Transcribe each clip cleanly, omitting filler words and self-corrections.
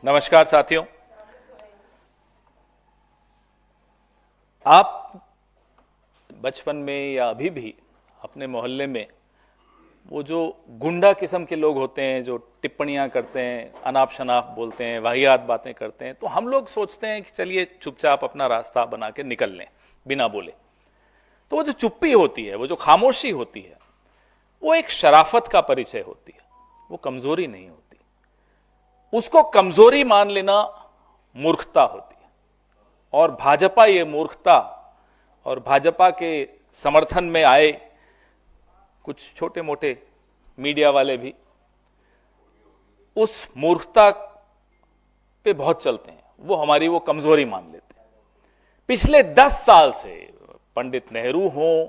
नमस्कार साथियों। आप बचपन में या अभी भी अपने मोहल्ले में वो जो गुंडा किस्म के लोग होते हैं जो टिप्पणियां करते हैं, अनाप शनाप बोलते हैं, वाहियात बातें करते हैं, तो हम लोग सोचते हैं कि चलिए चुपचाप अपना रास्ता बना के निकल लें बिना बोले। तो वो जो चुप्पी होती है, वो जो खामोशी होती है, वो एक शराफत का परिचय होती है, वो कमजोरी नहीं होती। उसको कमजोरी मान लेना मूर्खता होती है। और भाजपा ये मूर्खता और भाजपा के समर्थन में आए कुछ छोटे मोटे मीडिया वाले भी उस मूर्खता पे बहुत चलते हैं, वो हमारी वो कमजोरी मान लेते हैं। पिछले 10 साल से पंडित नेहरू हों,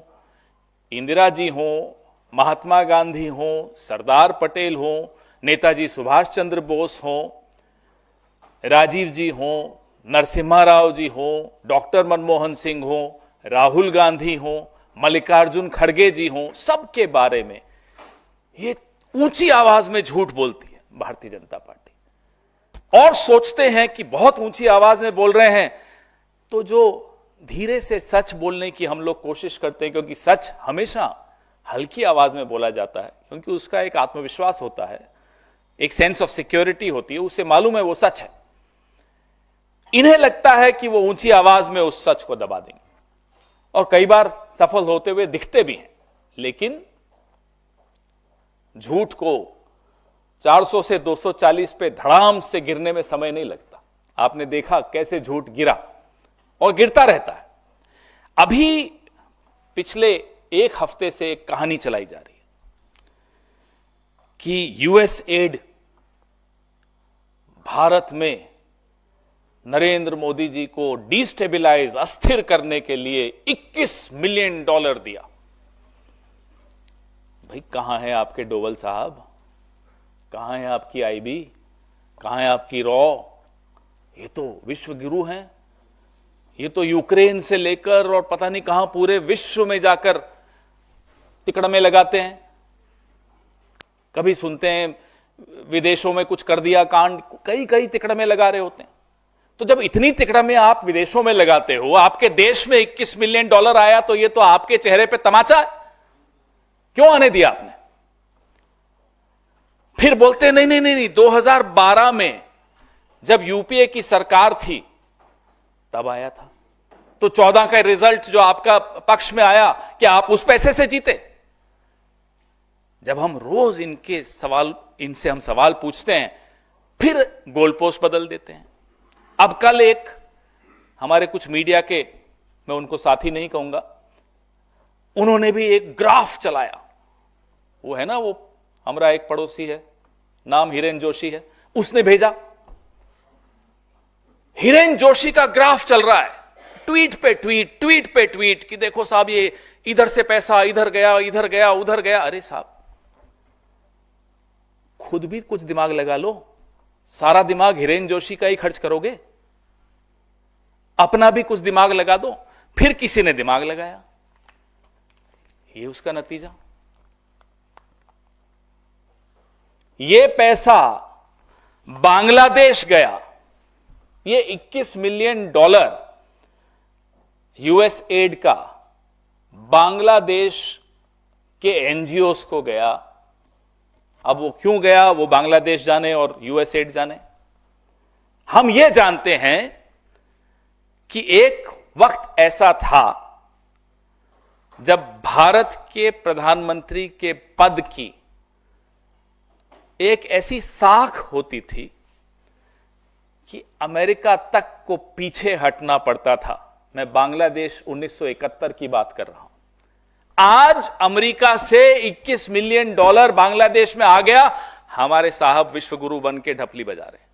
इंदिरा जी हों, महात्मा गांधी हों, सरदार पटेल हों, नेताजी सुभाष चंद्र बोस हों, राजीव जी हों, नरसिम्हा राव जी हों, डॉक्टर मनमोहन सिंह हों, राहुल गांधी हों, मल्लिकार्जुन खड़गे जी हों, सबके बारे में ये ऊंची आवाज में झूठ बोलती है भारतीय जनता पार्टी। और सोचते हैं कि बहुत ऊंची आवाज में बोल रहे हैं, तो जो धीरे से सच बोलने की हम लोग कोशिश करते हैं, क्योंकि सच हमेशा हल्की आवाज में बोला जाता है, क्योंकि उसका एक आत्मविश्वास होता है, एक सेंस ऑफ सिक्योरिटी होती है, उसे मालूम है वो सच है। इन्हें लगता है कि वो ऊंची आवाज में उस सच को दबा देंगे, और कई बार सफल होते हुए दिखते भी हैं। लेकिन झूठ को 400 से 240 पे धड़ाम से गिरने में समय नहीं लगता। आपने देखा कैसे झूठ गिरा और गिरता रहता है। अभी पिछले एक हफ्ते से एक कहानी चलाई जा रही है कि यूएस एड भारत में नरेंद्र मोदी जी को डिस्टेबलाइज, अस्थिर करने के लिए $21 मिलियन दिया। भाई कहां है आपके डोवल साहब, कहां है आपकी आईबी, कहां है आपकी रॉ? ये तो विश्व गुरु हैं, ये तो यूक्रेन से लेकर और पता नहीं कहां पूरे विश्व में जाकर तिकड़मे लगाते हैं। कभी सुनते हैं विदेशों में कुछ कर दिया कांड, कई कई तिकड़मे लगा रहे होते हैं। तो जब इतनी तिकड़मे आप विदेशों में लगाते हो, आपके देश में $21 मिलियन आया, तो ये तो आपके चेहरे पे तमाचा है। क्यों आने दिया आपने? फिर बोलते नहीं नहीं नहीं नहीं, 2012 में जब यूपीए की सरकार थी तब आया था। तो 14 का रिजल्ट जो आपका पक्ष में आया, क्या आप उस पैसे से जीते? जब हम रोज इनसे हम सवाल पूछते हैं, फिर गोल पोस्ट बदल देते हैं। अब कल एक हमारे कुछ मीडिया के, मैं उनको साथी नहीं कहूंगा, उन्होंने भी एक ग्राफ चलाया। वो है ना, वो हमारा एक पड़ोसी है, नाम हिरेन जोशी है, उसने भेजा। हिरेन जोशी का ग्राफ चल रहा है, ट्वीट पे ट्वीट, ट्वीट पे ट्वीट, कि देखो साहब ये इधर से पैसा इधर गया, इधर गया, उधर गया। अरे साहब, खुद भी कुछ दिमाग लगा लो। सारा दिमाग हिरेन जोशी का ही खर्च करोगे? अपना भी कुछ दिमाग लगा दो। फिर किसी ने दिमाग लगाया, ये उसका नतीजा। ये पैसा बांग्लादेश गया, ये $21 मिलियन यूएस एड का बांग्लादेश के एनजीओस को गया। अब वो क्यों गया, वो बांग्लादेश जाने और यूएस एड जाने। हम ये जानते हैं कि एक वक्त ऐसा था जब भारत के प्रधानमंत्री के पद की एक ऐसी साख होती थी कि अमेरिका तक को पीछे हटना पड़ता था। मैं बांग्लादेश 1971 की बात कर रहा हूं। आज अमेरिका से $21 मिलियन बांग्लादेश में आ गया, हमारे साहब विश्वगुरु बन के ढपली बजा रहे।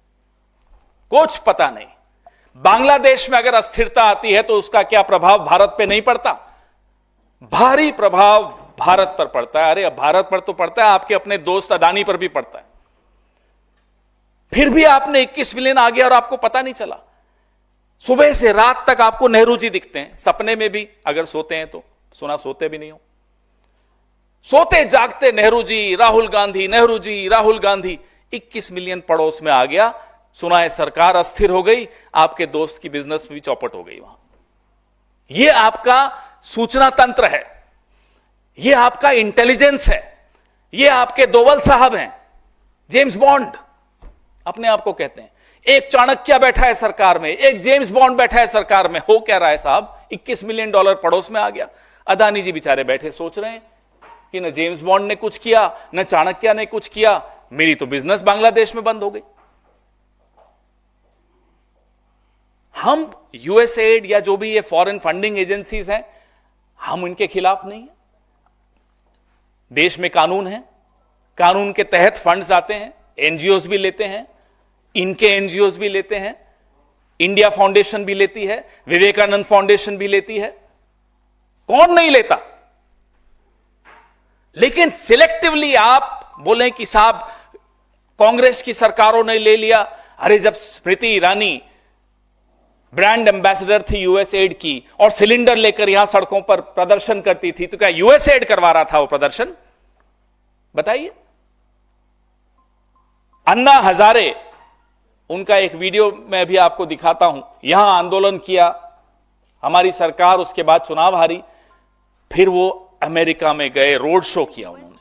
कुछ पता नहीं। बांग्लादेश में अगर अस्थिरता आती है तो उसका क्या प्रभाव भारत पे नहीं पड़ता? भारी प्रभाव भारत पर पड़ता है। अरे भारत पर तो पड़ता है, आपके अपने दोस्त अडानी पर भी पड़ता है। फिर भी आपने 21 मिलियन आ गया और आपको पता नहीं चला। सुबह से रात तक आपको नेहरू जी दिखते हैं, सपने में भी, अगर सोते हैं तो। सुना सोते भी नहीं हो, सोते जागते नेहरू जी, राहुल गांधी, नेहरू जी, राहुल गांधी। 21 मिलियन पड़ोस में आ गया, सुना है सरकार अस्थिर हो गई, आपके दोस्त की बिजनेस भी चौपट हो गई वहां। यह आपका सूचना तंत्र है, यह आपका इंटेलिजेंस है, यह आपके दोवल साहब हैं, जेम्स बॉन्ड अपने आप को कहते हैं। एक चाणक्य बैठा है सरकार में, एक जेम्स बॉन्ड बैठा है सरकार में। हो क्या रहा है साहब? $21 मिलियन पड़ोस में आ गया। अदानी जी बेचारे बैठे सोच रहे हैं कि न जेम्स बॉन्ड ने कुछ किया, न चाणक्य ने कुछ किया, मेरी तो बिजनेस बांग्लादेश में बंद हो गई। हम यूएसएड या जो भी ये फॉरेन फंडिंग एजेंसीज हैं, हम उनके खिलाफ नहीं है। देश में कानून है, कानून के तहत फंड्स आते हैं, एनजीओज भी लेते हैं, इनके एनजीओज भी लेते हैं, इंडिया फाउंडेशन भी लेती है, विवेकानंद फाउंडेशन भी लेती है, कौन नहीं लेता। लेकिन सिलेक्टिवली आप बोलें कि साहब कांग्रेस की सरकारों ने ले लिया। अरे जब स्मृति ईरानी ब्रांड एम्बेसडर थी यूएसएड की और सिलेंडर लेकर यहां सड़कों पर प्रदर्शन करती थी, तो क्या यूएसएड करवा रहा था वो प्रदर्शन? बताइए। अन्ना हजारे, उनका एक वीडियो मैं भी आपको दिखाता हूं। यहां आंदोलन किया, हमारी सरकार उसके बाद चुनाव हारी, फिर वो अमेरिका में गए, रोड शो किया उन्होंने।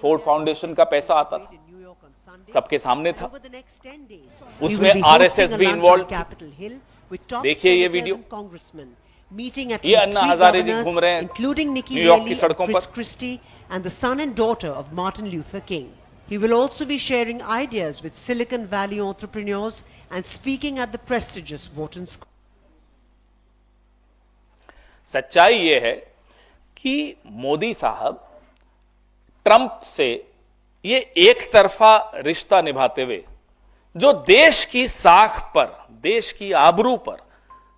फोर्ड फाउंडेशन का पैसा आता था, सबके सामने था, उसमें आरएसएस भी इन्वॉल्व। देखिए ये वीडियो, ये अन्ना हजारे जी घूम रहे हैं न्यूयॉर्क की सड़कों पर। And the son and daughter of Martin Luther King. He will also be sharing ideas with Silicon Valley entrepreneurs and speaking at the prestigious Wharton School. सच्चाई यह है कि मोदी साहब ट्रंप से ये एक तरफा रिश्ता निभाते हुए जो देश की साख पर, देश की आबरू पर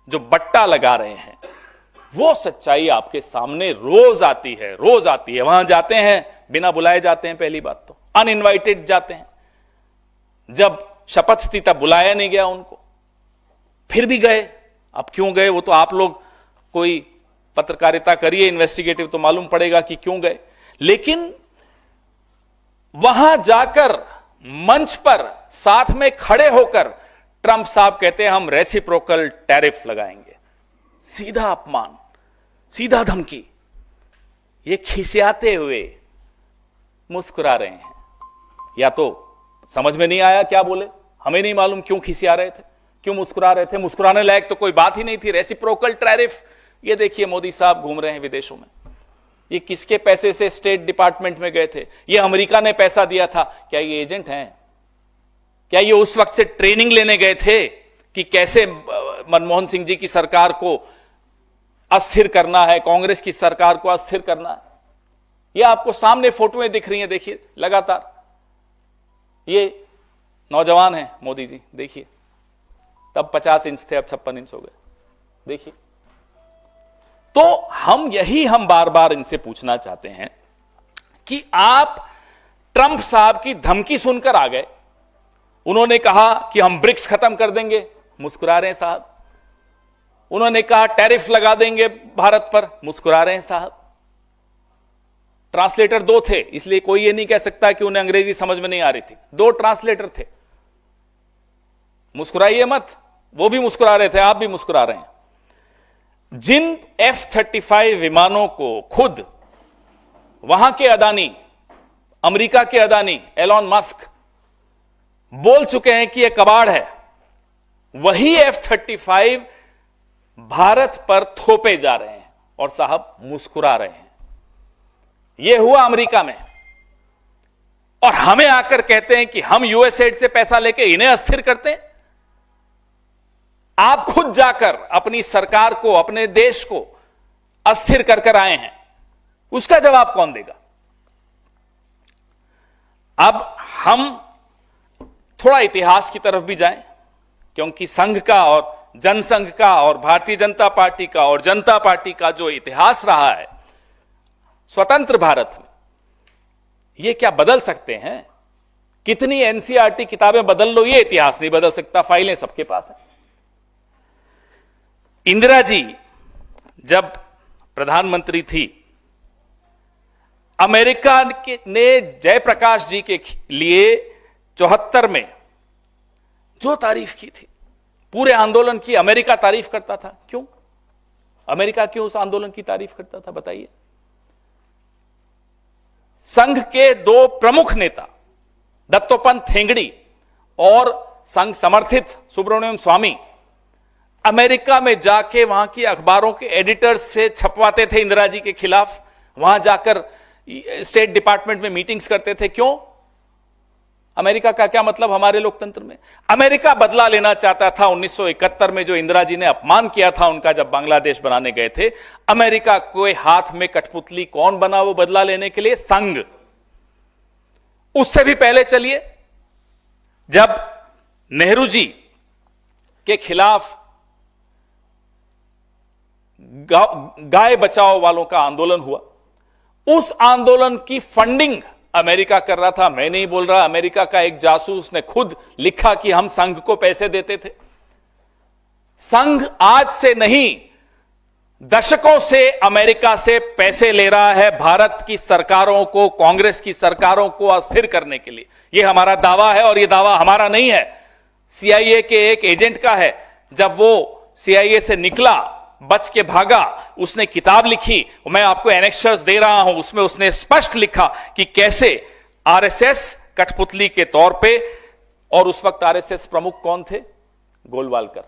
जो बट्टा लगा रहे हैं, वो सच्चाई आपके सामने रोज आती है, रोज आती है। वहां जाते हैं, बिना बुलाए जाते हैं, पहली बात तो अनइनवाइटेड जाते हैं। जब शपथ थी तब बुलाया नहीं गया उनको, फिर भी गए। अब क्यों गए वो तो आप लोग कोई पत्रकारिता करिए, इन्वेस्टिगेटिव, तो मालूम पड़ेगा कि क्यों गए। लेकिन वहां जाकर मंच पर साथ में खड़े होकर ट्रंप साहब कहते हैं हम रेसिप्रोकल टैरिफ लगाएंगे। सीधा अपमान, सीधा धमकी। ये खिसियाते हुए मुस्कुरा रहे हैं। या तो समझ में नहीं आया क्या बोले, हमें नहीं मालूम क्यों खिसिया रहे थे, क्यों मुस्कुरा रहे थे। मुस्कुराने लायक तो कोई बात ही नहीं थी। रेसिप्रोकल टैरिफ, ये देखिए मोदी साहब घूम रहे हैं विदेशों में। ये किसके पैसे से स्टेट डिपार्टमेंट में गए थे? ये अमेरिका ने पैसा दिया था। क्या ये एजेंट हैं? क्या ये उस वक्त से ट्रेनिंग लेने गए थे कि कैसे मनमोहन सिंह जी की सरकार को अस्थिर करना है, कांग्रेस की सरकार को अस्थिर करना है? ये आपको सामने फोटोएं दिख रही हैं, देखिए लगातार। ये नौजवान हैं मोदी जी, देखिए, तब 50 इंच थे, अब 56 इंच हो गए, देखिए। तो हम बार बार इनसे पूछना चाहते हैं कि आप ट्रंप साहब की धमकी सुनकर आ गए। उन्होंने कहा कि हम ब्रिक्स खत्म कर देंगे, मुस्कुरा रहे हैं साहब। उन्होंने कहा टैरिफ लगा देंगे भारत पर, मुस्कुरा रहे हैं साहब। ट्रांसलेटर दो थे, इसलिए कोई ये नहीं कह सकता कि उन्हें अंग्रेजी समझ में नहीं आ रही थी। दो ट्रांसलेटर थे, मुस्कुराइए मत। वो भी मुस्कुरा रहे थे, आप भी मुस्कुरा रहे हैं। जिन F-35 विमानों को खुद वहां के अदानी, अमेरिका के अदानी एलॉन मस्क बोल चुके हैं कि यह कबाड़ है, वही F-35 भारत पर थोपे जा रहे हैं और साहब मुस्कुरा रहे हैं। यह हुआ अमेरिका में, और हमें आकर कहते हैं कि हम यूएसएड से पैसा लेके इन्हें अस्थिर करते हैं। आप खुद जाकर अपनी सरकार को, अपने देश को अस्थिर कर कर आए हैं, उसका जवाब कौन देगा? अब हम थोड़ा इतिहास की तरफ भी जाएं, क्योंकि संघ का और जनसंघ का और भारतीय जनता पार्टी का और जनता पार्टी का जो इतिहास रहा है स्वतंत्र भारत में, यह क्या बदल सकते हैं? कितनी एनसीईआरटी किताबें बदल लो, यह इतिहास नहीं बदल सकता। फाइलें सबके पास हैं। इंदिरा जी जब प्रधानमंत्री थी, अमेरिका ने जयप्रकाश जी के लिए 74 में जो तारीफ की थी, पूरे आंदोलन की अमेरिका तारीफ करता था। क्यों? अमेरिका क्यों उस आंदोलन की तारीफ करता था, बताइए? संघ के दो प्रमुख नेता दत्तोपंत ठेंगड़ी और संघ समर्थित सुब्रमण्यम स्वामी अमेरिका में जाके वहां की अखबारों के एडिटर्स से छपवाते थे इंदिरा जी के खिलाफ, वहां जाकर स्टेट डिपार्टमेंट में मीटिंग्स करते थे। क्यों? अमेरिका का क्या मतलब हमारे लोकतंत्र में? अमेरिका बदला लेना चाहता था 1971 में जो इंदिरा जी ने अपमान किया था उनका, जब बांग्लादेश बनाने गए थे। अमेरिका के हाथ में कठपुतली कौन बना वो बदला लेने के लिए? संघ। उससे भी पहले चलिए, जब नेहरू जी के खिलाफ गाय बचाओ वालों का आंदोलन हुआ, उस आंदोलन की फंडिंग अमेरिका कर रहा था। मैं नहीं बोल रहा, अमेरिका का एक जासूस ने खुद लिखा कि हम संघ को पैसे देते थे। संघ आज से नहीं, दशकों से अमेरिका से पैसे ले रहा है भारत की सरकारों को, कांग्रेस की सरकारों को अस्थिर करने के लिए। यह हमारा दावा है और यह दावा हमारा नहीं है, सीआईए के एक एजेंट का है। जब वो सीआईए से निकला, बच के भागा, उसने किताब लिखी, मैं आपको एनेक्सर्स दे रहा हूं, उसमें उसने स्पष्ट लिखा कि कैसे आरएसएस कठपुतली के तौर पे, और उस वक्त आरएसएस प्रमुख कौन थे? गोलवालकर।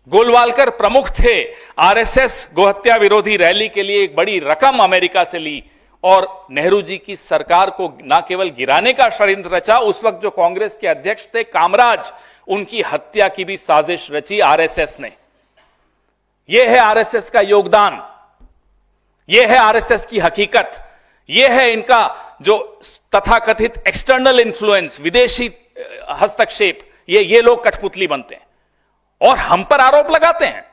गोलवालकर प्रमुख थे। आरएसएस गोहत्या विरोधी रैली के लिए एक बड़ी रकम अमेरिका से ली और नेहरू जी की सरकार को न केवल गिराने का षड्यंत्र रचा, उस वक्त जो कांग्रेस के अध्यक्ष थे कामराज, उनकी हत्या की भी साजिश रची आरएसएस ने। यह है आरएसएस का योगदान, यह है आरएसएस की हकीकत, यह है इनका जो तथाकथित एक्सटर्नल इन्फ्लुएंस, विदेशी हस्तक्षेप। ये लोग कठपुतली बनते हैं और हम पर आरोप लगाते हैं।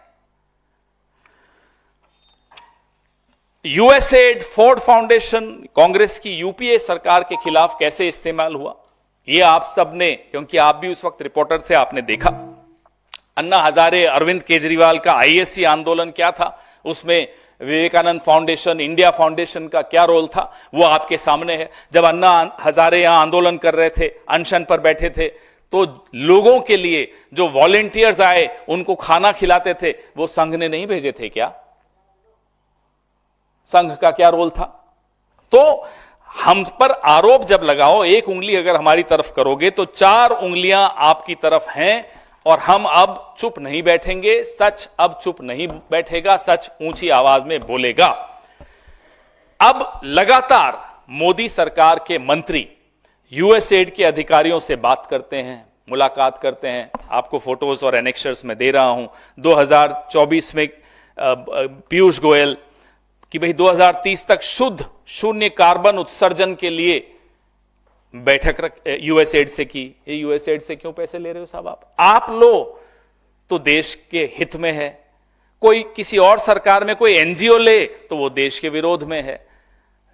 यूएसएड, फोर्ड फाउंडेशन कांग्रेस की यूपीए सरकार के खिलाफ कैसे इस्तेमाल हुआ, यह आप सब ने, क्योंकि आप भी उस वक्त रिपोर्टर थे, आपने देखा। अन्ना हजारे, अरविंद केजरीवाल का आईएससी आंदोलन क्या था, उसमें विवेकानंद फाउंडेशन, इंडिया फाउंडेशन का क्या रोल था, वो आपके सामने है। जब अन्ना हजारे यहां आंदोलन कर रहे थे, अनशन पर बैठे थे, तो लोगों के लिए जो वॉलेंटियर्स आए, उनको खाना खिलाते थे, वो संघ ने नहीं भेजे थे क्या? संघ का क्या रोल था? तो हम पर आरोप जब लगाओ, एक उंगली अगर हमारी तरफ करोगे तो 4 उंगलियां आपकी तरफ हैं, और हम अब चुप नहीं बैठेंगे। सच अब चुप नहीं बैठेगा, सच ऊंची आवाज में बोलेगा। अब लगातार मोदी सरकार के मंत्री यूएसएड के अधिकारियों से बात करते हैं, मुलाकात करते हैं। आपको फोटोज और एनेक्सर्स में दे रहा हूं। 2024 में पीयूष गोयल कि भाई 2030 तक शुद्ध शून्य कार्बन उत्सर्जन के लिए बैठक यूएसएड से की। ये यूएसएड से क्यों पैसे ले रहे हो साहब? आप लो तो देश के हित में है, कोई किसी और सरकार में कोई एनजीओ ले तो वो देश के विरोध में है।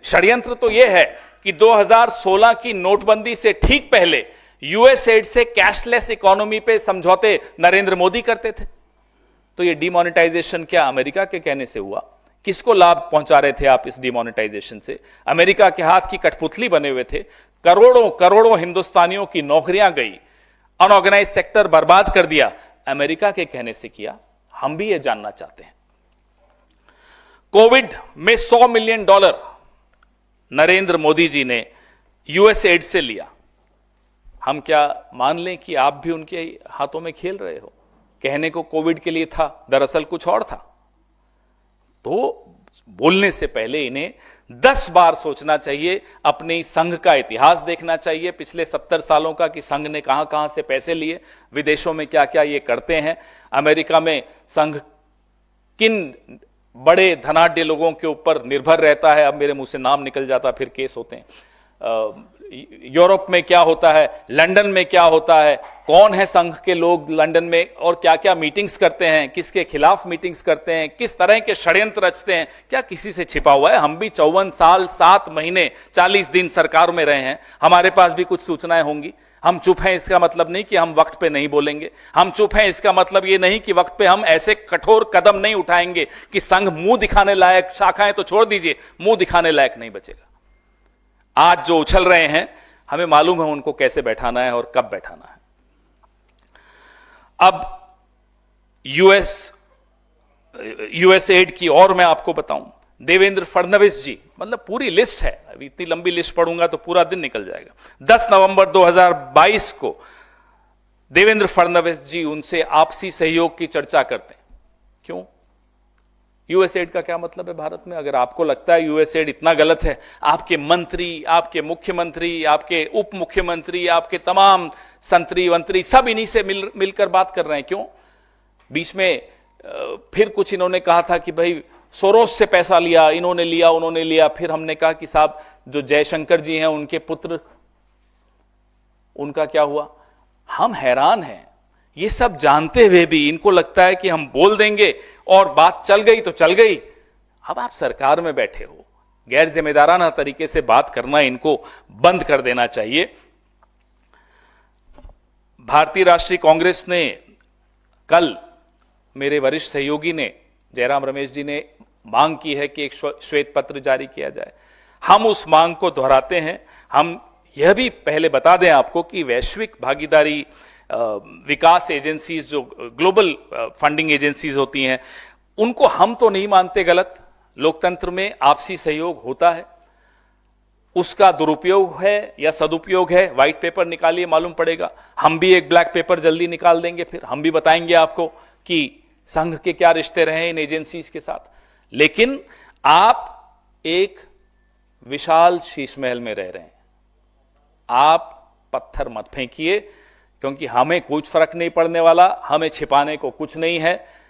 षड्यंत्र तो यह है कि 2016 की नोटबंदी से ठीक पहले यूएसएड से कैशलेस इकोनॉमी पे समझौते नरेंद्र मोदी करते थे। तो ये डिमोनेटाइजेशन क्या अमेरिका के कहने से हुआ? किसको लाभ पहुंचा रहे थे आप इस डिमोनेटाइजेशन से? अमेरिका के हाथ की कठपुतली बने हुए थे। करोड़ों करोड़ों हिंदुस्तानियों की नौकरियां गई, अनऑर्गेनाइज सेक्टर बर्बाद कर दिया, अमेरिका के कहने से किया। हम भी ये जानना चाहते हैं। कोविड में $100 मिलियन नरेंद्र मोदी जी ने यूएसएड से लिया। हम क्या मान लें कि आप भी उनके हाथों में खेल रहे हो? कहने को कोविड के लिए था, दरअसल कुछ और था। तो बोलने से पहले इन्हें 10 बार सोचना चाहिए, अपने संघ का इतिहास देखना चाहिए पिछले 70 सालों का, कि संघ ने कहां कहां से पैसे लिए, विदेशों में क्या क्या ये करते हैं, अमेरिका में संघ किन बड़े धनाढ्य लोगों के ऊपर निर्भर रहता है। अब मेरे मुंह से नाम निकल जाता, फिर केस होते हैं। यूरोप में क्या होता है, लंदन में क्या होता है, कौन है संघ के लोग लंदन में, और क्या क्या मीटिंग्स करते हैं, किसके खिलाफ मीटिंग्स करते हैं, किस तरह के षड्यंत्र रचते हैं, क्या किसी से छिपा हुआ है? हम भी 54 साल 7 महीने 40 दिन सरकार में रहे हैं, हमारे पास भी कुछ सूचनाएं होंगी। हम चुप हैं इसका मतलब नहीं कि हम वक्त पे नहीं बोलेंगे। हम चुप हैं इसका मतलब ये नहीं कि वक्त पे हम ऐसे कठोर कदम नहीं उठाएंगे कि संघ मुंह दिखाने लायक, शाखाएं तो छोड़ दीजिए, मुंह दिखाने लायक नहीं बचेगा। आज जो उछल रहे हैं, हमें मालूम है उनको कैसे बैठाना है और कब बैठाना है। अब यूएस एड की और मैं आपको बताऊं, देवेंद्र फडणवीस जी, मतलब पूरी लिस्ट है, अभी इतनी लंबी लिस्ट पढ़ूंगा तो पूरा दिन निकल जाएगा। 10 नवंबर 2022 को देवेंद्र फडणवीस जी उनसे आपसी सहयोग की चर्चा करते हैं। क्यों? यूएस एड का क्या मतलब है भारत में? अगर आपको लगता है यूएस एड इतना गलत है, आपके मंत्री, आपके मुख्यमंत्री, आपके उप मुख्यमंत्री, आपके तमाम संतरी मंत्री सब इन्हीं से मिलकर बात कर रहे हैं। क्यों? बीच में फिर कुछ इन्होंने कहा था कि भाई सोरोस से पैसा लिया, इन्होंने लिया, उन्होंने लिया। फिर हमने कहा कि साहब जो जयशंकर जी हैं उनके पुत्र, उनका क्या हुआ? हम हैरान हैं, ये सब जानते हुए भी इनको लगता है कि हम बोल देंगे और बात चल गई तो चल गई। अब आप सरकार में बैठे हो, गैर जिम्मेदाराना तरीके से बात करना इनको बंद कर देना चाहिए। भारतीय राष्ट्रीय कांग्रेस ने कल, मेरे वरिष्ठ सहयोगी ने, जयराम रमेश जी ने मांग की है कि एक श्वेत पत्र जारी किया जाए। हम उस मांग को दोहराते हैं। हम यह भी पहले बता दें आपको कि वैश्विक भागीदारी विकास एजेंसीज, जो ग्लोबल फंडिंग एजेंसीज होती हैं, उनको हम तो नहीं मानते गलत। लोकतंत्र में आपसी सहयोग होता है, उसका दुरुपयोग है या सदुपयोग है, व्हाइट पेपर निकालिए, मालूम पड़ेगा। हम भी एक ब्लैक पेपर जल्दी निकाल देंगे, फिर हम भी बताएंगे आपको कि संघ के क्या रिश्ते रहे इन एजेंसीज के साथ। लेकिन आप एक विशाल शीश महल में रह रहे हैं, आप पत्थर मत फेंकिए, क्योंकि हमें कुछ फर्क नहीं पड़ने वाला, हमें छिपाने को कुछ नहीं है।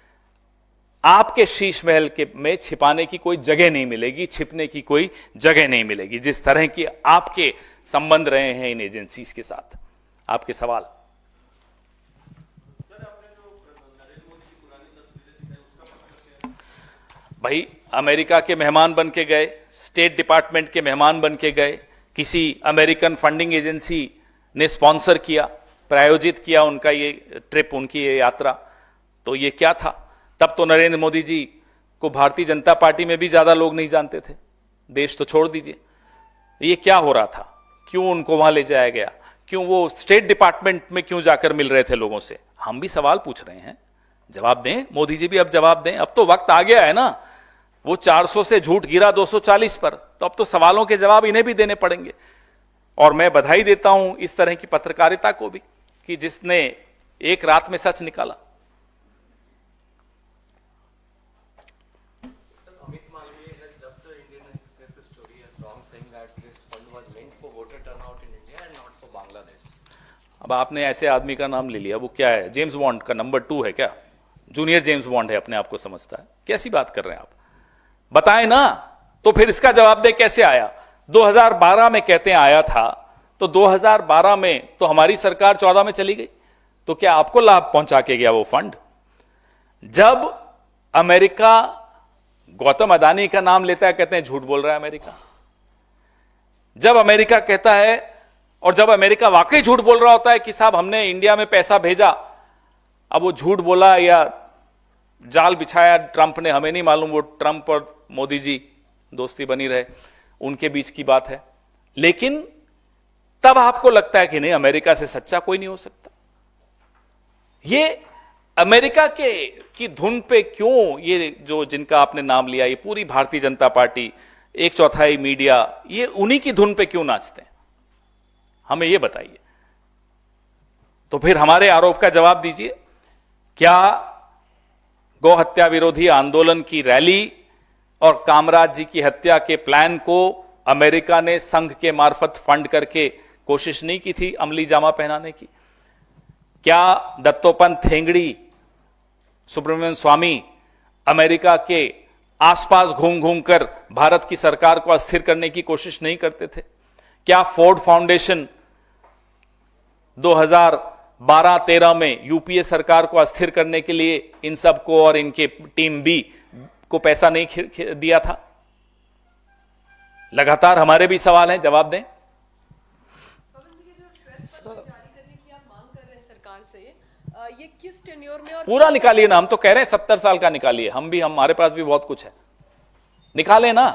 आपके शीश महल के में छिपाने की कोई जगह नहीं मिलेगी, छिपने की कोई जगह नहीं मिलेगी, जिस तरह की आपके संबंध रहे हैं इन एजेंसीज के साथ। आपके सवाल? भाई अमेरिका के मेहमान बन के गए, स्टेट डिपार्टमेंट के मेहमान बन के गए, किसी अमेरिकन फंडिंग एजेंसी ने स्पॉन्सर किया, प्रायोजित किया उनका ये ट्रिप, उनकी ये यात्रा। तो ये क्या था? तब तो नरेंद्र मोदी जी को भारतीय जनता पार्टी में भी ज्यादा लोग नहीं जानते थे, देश तो छोड़ दीजिए। ये क्या हो रहा था? क्यों उनको वहां ले जाया गया? क्यों वो स्टेट डिपार्टमेंट में क्यों जाकर मिल रहे थे लोगों से? हम भी सवाल पूछ रहे हैं, जवाब दें मोदी जी भी, अब जवाब दें। अब तो वक्त आ गया है ना, वो 400 से झूठ गिरा 240 पर, तो अब तो सवालों के जवाब इन्हें भी देने पड़ेंगे। और मैं बधाई देता हूं इस तरह की पत्रकारिता को भी कि जिसने एक रात में सच निकाला। Amit Malviya has dubbed the Indian Express story as wrong, saying that this fund was meant for voter turnout in India and not for Bangladesh. अब आपने ऐसे आदमी का नाम ले लिया, वो क्या है? जेम्स बॉन्ड का नंबर 2 है क्या? जूनियर जेम्स बॉन्ड है, अपने आप को समझता है। कैसी बात कर रहे हैं आप? बताएं ना, तो फिर इसका जवाब दे कैसे आया? 2012 में कहते हैं आया था, तो 2012 में तो हमारी सरकार 14 में चली गई, तो क्या आपको लाभ पहुंचा के गया वो फंड? जब अमेरिका गौतम अदानी का नाम लेता है, कहते हैं झूठ बोल रहा है अमेरिका। जब अमेरिका कहता है, और जब अमेरिका वाकई झूठ बोल रहा होता है कि साहब हमने इंडिया में पैसा भेजा, अब वो झूठ बोला या जाल बिछाया ट्रंप ने, हमें नहीं मालूम। वो ट्रंप और मोदी जी दोस्ती बनी रहे, उनके बीच की बात है। लेकिन तब आपको लगता है कि नहीं, अमेरिका से सच्चा कोई नहीं हो सकता। ये अमेरिका की धुन पे क्यों ये जो जिनका आपने नाम लिया, ये पूरी भारतीय जनता पार्टी, 1/4 मीडिया, ये उन्हीं की धुन पे क्यों नाचते हैं? हमें ये बताइए। तो फिर हमारे आरोप का जवाब दीजिए। क्या गौ हत्या विरोधी आंदोलन की रैली और कामराज जी की हत्या के प्लान को अमेरिका ने संघ के मार्फत फंड करके कोशिश नहीं की थी अमली जामा पहनाने की? क्या दत्तोपंत ठेंगड़ी, सुब्रमण्यम स्वामी अमेरिका के आसपास घूम घूमकर भारत की सरकार को अस्थिर करने की कोशिश नहीं करते थे? क्या फोर्ड फाउंडेशन 2012-13 में यूपीए सरकार को अस्थिर करने के लिए इन सबको और इनके टीम बी को पैसा नहीं दिया था? लगातार हमारे भी सवाल हैं, जवाब दें। ये किस टेन्योर में और पूरा निकालिए ना, हम तो कह रहे हैं 70 साल का निकालिए। हमारे पास भी बहुत कुछ है, निकालें ना,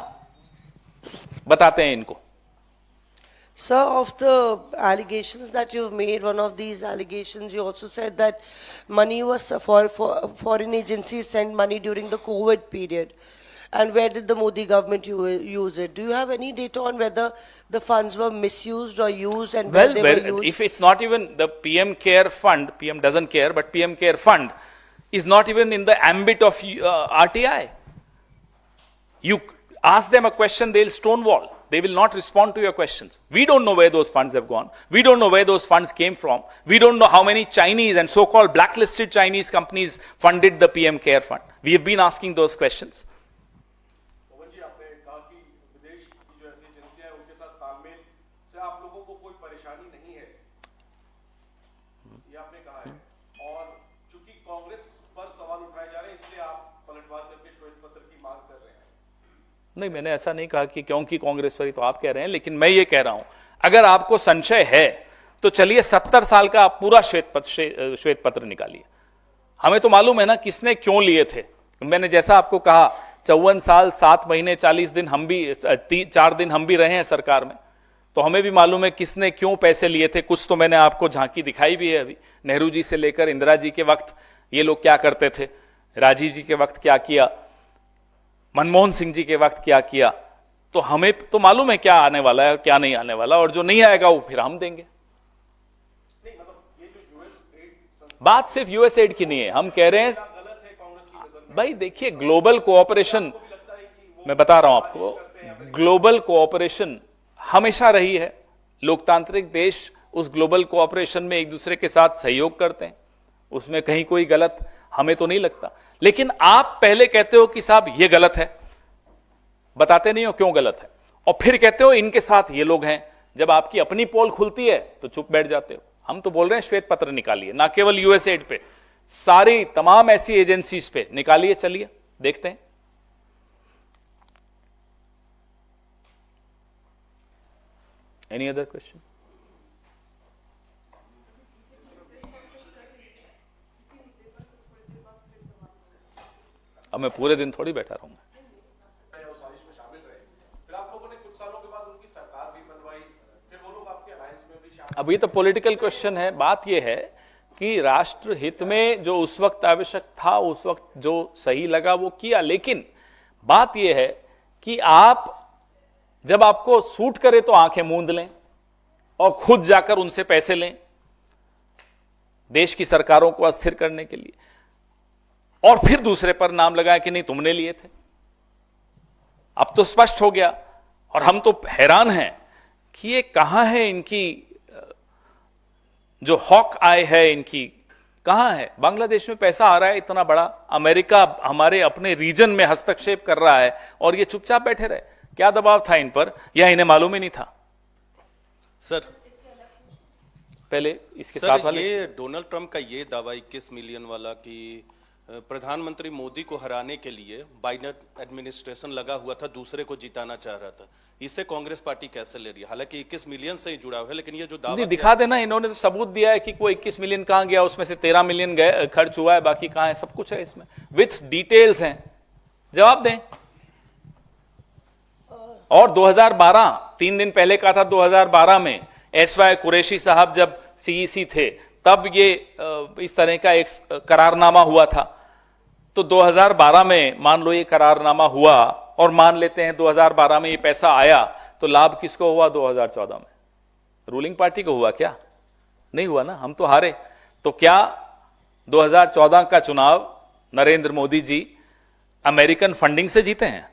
बताते हैं इनको। Sir, of the allegations that you've made, one of these allegations, you also said that money was for foreign agencies sent money during the COVID period. And where did the Modi government use it? Do you have any data on whether the funds were misused or used and where they were used? If it's not even the PM Care Fund, PM doesn't care, but PM Care Fund is not even in the ambit of RTI. You ask them a question, they'll stonewall. They will not respond to your questions. We don't know where those funds have gone. We don't know where those funds came from. We don't know how many Chinese and so-called blacklisted Chinese companies funded the PM Care Fund. We have been asking those questions. पवन जी, आपने कहा कि विदेश की जो ऐसी एजेंसियां हैं उनके साथ तालमेल से आप लोगों को कोई परेशानी नहीं है, ये आपने कहा है। और चूंकि कांग्रेस पर सवाल उठाए जा रहे हैं इसलिए आप पलटवार करके श्वेत पत्र की मांग कर रहे हैं। नहीं, मैंने ऐसा नहीं कहा कि क्योंकि कांग्रेस पर ही तो आप कह रहे हैं, लेकिन मैं ये कह रहा हूं अगर आपको संशय है तो चलिए 70 साल का आप पूरा श्वेत पत्र निकालिए। हमें तो मालूम है ना किसने क्यों लिए थे। मैंने जैसा आपको कहा 54 साल 7 महीने 40 दिन हम भी 4 दिन हम भी रहे हैं सरकार में, तो हमें भी मालूम है किसने क्यों पैसे लिए थे। कुछ तो मैंने आपको झांकी दिखाई भी है अभी। नेहरू जी से लेकर इंदिरा जी के वक्त ये लोग क्या करते थे, राजीव जी के वक्त क्या किया, मनमोहन सिंह जी के वक्त क्या किया, तो हमें तो मालूम है क्या आने वाला है क्या नहीं आने वाला, और जो नहीं आएगा वो फिर हम देंगे। बात सिर्फ यूएस एड की नहीं है, हम कह रहे हैं भाई देखिए ग्लोबल कोऑपरेशन, मैं बता रहा हूं आपको, ग्लोबल कोऑपरेशन हमेशा रही है। लोकतांत्रिक देश उस ग्लोबल कोऑपरेशन में एक दूसरे के साथ सहयोग करते हैं, उसमें कहीं कोई गलत हमें तो नहीं लगता। लेकिन आप पहले कहते हो कि साहब ये गलत है, बताते नहीं हो क्यों गलत है, और फिर कहते हो इनके साथ ये लोग हैं। जब आपकी अपनी पोल खुलती है तो चुप बैठ जाते हो। हम तो बोल रहे हैं श्वेत पत्र निकालिए, ना केवल यूएसएड पे, सारी तमाम ऐसी एजेंसीज पे निकालिए, चलिए देखते हैं। Any other question? अब मैं पूरे दिन थोड़ी बैठा रहूंगा। अब ये तो पॉलिटिकल क्वेश्चन है। बात ये है कि राष्ट्र हित में जो उस वक्त आवश्यक था, उस वक्त जो सही लगा वो किया, लेकिन बात ये है कि आप जब आपको सूट करे तो आंखें मूंद लें और खुद जाकर उनसे पैसे लें देश की सरकारों को अस्थिर करने के लिए, और फिर दूसरे पर नाम लगाए कि नहीं तुमने लिए थे। अब तो स्पष्ट हो गया, और हम तो हैरान हैं कि ये कहां है इनकी जो हॉक आय है, इनकी कहां है। बांग्लादेश में पैसा आ रहा है इतना बड़ा, अमेरिका हमारे अपने रीजन में हस्तक्षेप कर रहा है और ये चुपचाप बैठे रहे। क्या दबाव था इन पर, या इन्हें मालूम ही नहीं था? सर पहले इसके साथ वाले, ये डोनाल्ड ट्रंप का ये दावा 21 मिलियन वाला कि प्रधानमंत्री मोदी को हराने के लिए बाइडेन एडमिनिस्ट्रेशन लगा हुआ था, दूसरे को जिताना चाह रहा था, इसे कांग्रेस पार्टी कैसे ले रही है? हालांकि 21 मिलियन से ही जुड़ा हुआ है, लेकिन ये जो दावा दिखा देना, इन्होंने तो सबूत दिया है कि कोई 21 मिलियन कहां गया, उसमें से 13 मिलियन गए खर्च हुआ है, बाकी कहां है, सब कुछ है इसमें विथ डिटेल्स हैं। जवाब दें। और 2012 3 दिन पहले का था, 2012 में एसवाई कुरैशी साहब जब सीईसी थे तब ये इस तरह का एक करारनामा हुआ था। तो 2012 में मान लो ये करारनामा हुआ, और मान लेते हैं 2012 में ये पैसा आया, तो लाभ किसको हुआ? 2014 में रूलिंग पार्टी को हुआ क्या? नहीं हुआ ना, हम तो हारे। तो क्या 2014 का चुनाव नरेंद्र मोदी जी अमेरिकन फंडिंग से जीते हैं?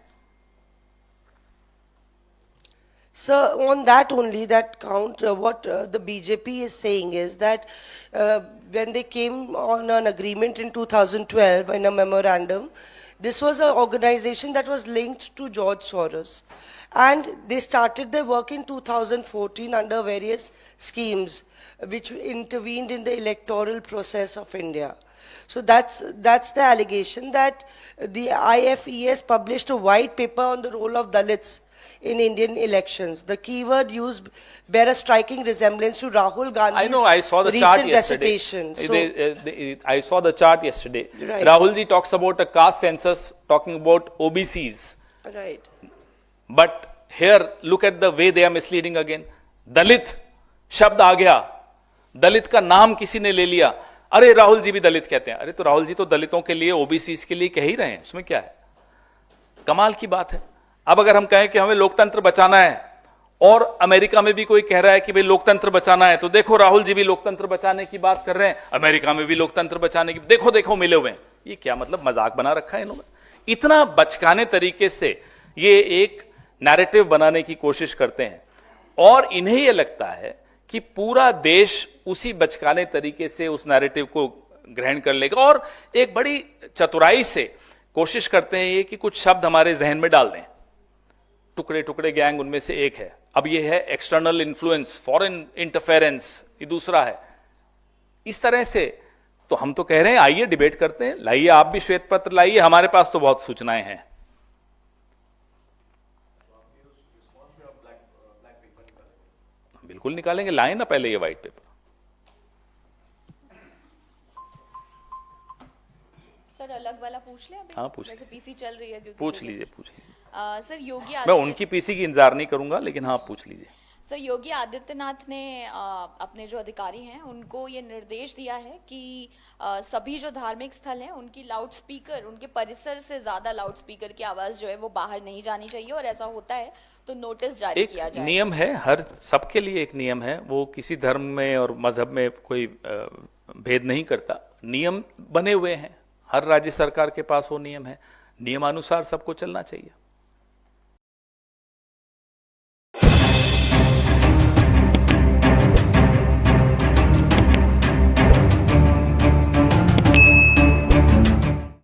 Sir, on that only, that count, what the BJP is saying is that when they came on an agreement in 2012 in a memorandum, this was an organization that was linked to George Soros. And they started their work in 2014 under various schemes which intervened in the electoral process of India. So that's the allegation that the IFES published a white paper on the role of Dalits in Indian elections. The keyword used bear a striking resemblance to Rahul Gandhi's I know, I saw the chart recent yesterday. recitation. So, I saw the chart yesterday. Right. Rahul ji talks about a caste census, talking about OBCs. right. But here, look at the way they are misleading again. दलित शब्द आ गया, दलित का नाम किसी ने ले लिया, अरे राहुल जी भी दलित कहते हैं। अरे तो राहुल जी तो दलितों के लिए, ओबीसी के लिए कह ही रहे हैं, उसमें क्या है? कमाल की बात है। अब अगर हम कहें कि हमें लोकतंत्र बचाना है और अमेरिका में भी कोई कह रहा है कि भाई लोकतंत्र बचाना है, तो देखो राहुल जी भी लोकतंत्र बचाने की बात कर रहे हैं, अमेरिका में भी लोकतंत्र बचाने की, देखो देखो मिले हुए हैं। ये क्या मतलब मजाक बना रखा है इन्होंने? इतना बचकाने तरीके से ये एक नैरेटिव बनाने की कोशिश करते हैं और इन्हें यह लगता है कि पूरा देश उसी बचकाने तरीके से उस नैरेटिव को ग्रहण कर लेगा और एक बड़ी चतुराई से कोशिश करते हैं ये कि कुछ शब्द हमारे जहन में डाल दें। टुकड़े टुकड़े गैंग उनमें से एक है, अब ये है एक्सटर्नल इन्फ्लुएंस, फॉरेन इंटरफेरेंस, ये दूसरा है। इस तरह से तो हम तो कह रहे हैं आइए डिबेट करते हैं, लाइए आप भी श्वेत पत्र लाइए, हमारे पास तो बहुत सूचनाएं हैं। बिल्कुल निकालेंगे, लाएं ना पहले ये व्हाइट पेपर। सर अलग वाला पूछ लें अभी? हाँ, पूछ वैसे पीसी चल रही है क्योंकि पूछ लीजिए, पूछ लीजिए। सर योगी मैं उनकी पीसी की इंतजार नहीं करूंगा, लेकिन हाँ पूछ लीजिए। सर योगी आदित्यनाथ ने अपने जो अधिकारी हैं उनको ये निर्देश दिया है कि सभी जो धार्मिक स्थल हैं उनकी लाउड स्पीकर, उनके परिसर से ज्यादा लाउड स्पीकर की आवाज जो है वो बाहर नहीं जानी चाहिए, और ऐसा होता है तो नोटिस जारी किया जाए। नियम है, हर सबके लिए एक नियम है, वो किसी धर्म में और मजहब में कोई भेद नहीं करता। नियम बने हुए हैं, हर राज्य सरकार के पास वो नियम है, नियमानुसार सबको चलना चाहिए।